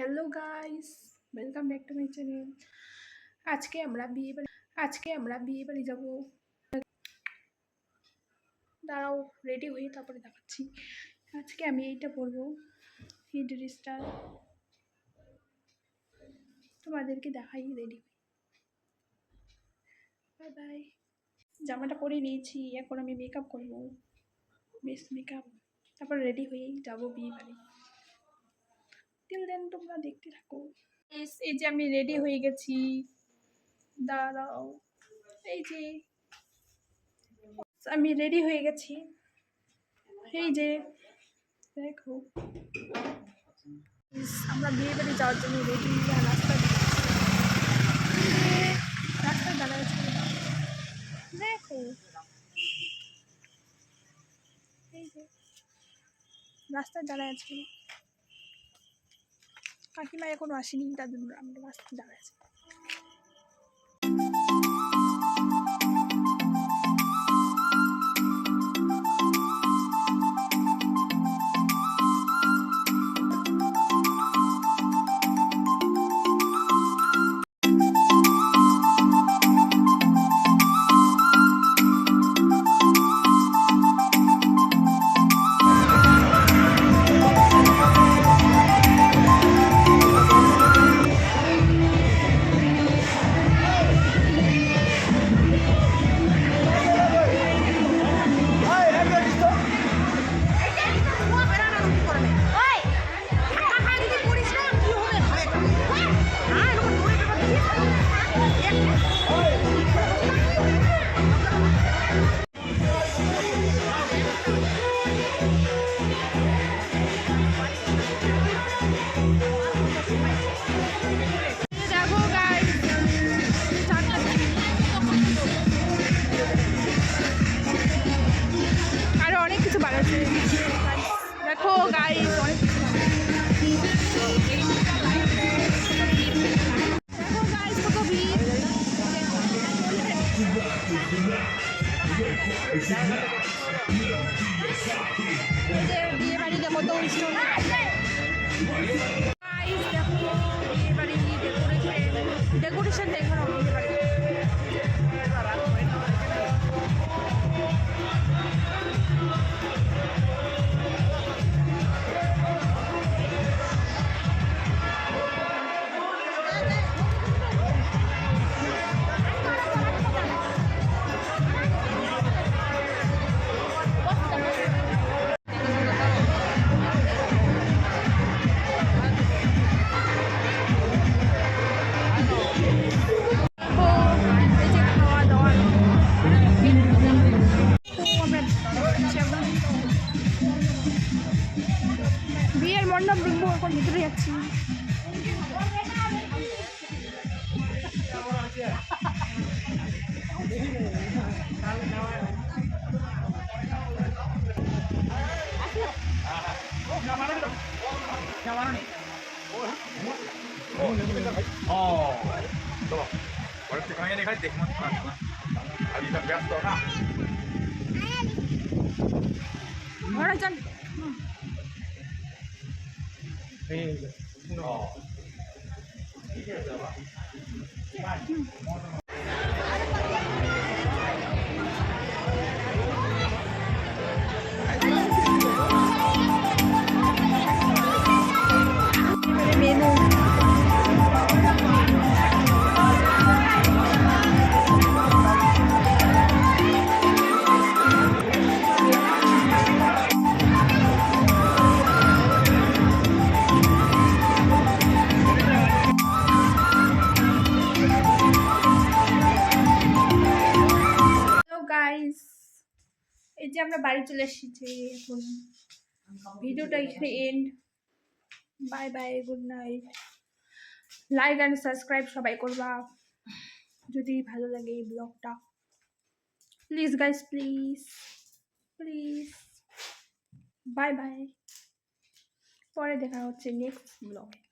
Hello guys, welcome back to my channel. আজকে আমরা বিয়ে বাড়ি যাব। দাঁড়াও, রেডি হয়ে তারপরে দেখাচ্ছি। আজকে আমি এইটা পরবো, এই ড্রেসটা তোমাদেরকে দেখাই। Ready, bye bye. জামাটা পরে নিয়েছি, এখন আমি মেকআপ করবো, বেশ মেকআপ, তারপর রেডি হয়েই যাবো বিয়ে বাড়ি। টিল দেন তোমরা দেখতে থাকো। এই যে আমি রেডি হয়ে গেছি, দাঁড়াও, এই যে আমি রেডি হয়ে গেছি, এই যে দেখো। আমরা বিয়ে বাড়ি যাওয়ার জন্য রেডি। রাস্তায় দাঁড়ায় দেখো, এই যে রাস্তায় দাঁড়ায় আছি। কাকিমা এখনো আসেনি, তার জন্য আমরা রাস্তায় দাঁড়ায় আছি। আরো অনেক কিছু বাড়াচ্ছে, দেখো গাইস, অনেক কিছু দেখো গাইস, কত ভিড়। বিয়ে বাড়িতে কত স্টল, দেখো বিয়ে বাড়ি ডেকোরেশন দেখো বিয়ে বাড়ি। বিয়ের মণ্ডপ দেখবো, এখন ভিতরে যাচ্ছি। ঘরে যান। মেনু গাইস, এই যে আমরা বাড়ি চলে এসেছি। এখন ভিডিওটা এখানে end. Bye bye, good night. Like and subscribe সবাই করবা যদি ভালো লাগে এই ব্লগটা। Please guys, please please. Bye bye, পরে দেখা হচ্ছে নেক্সট ব্লগে।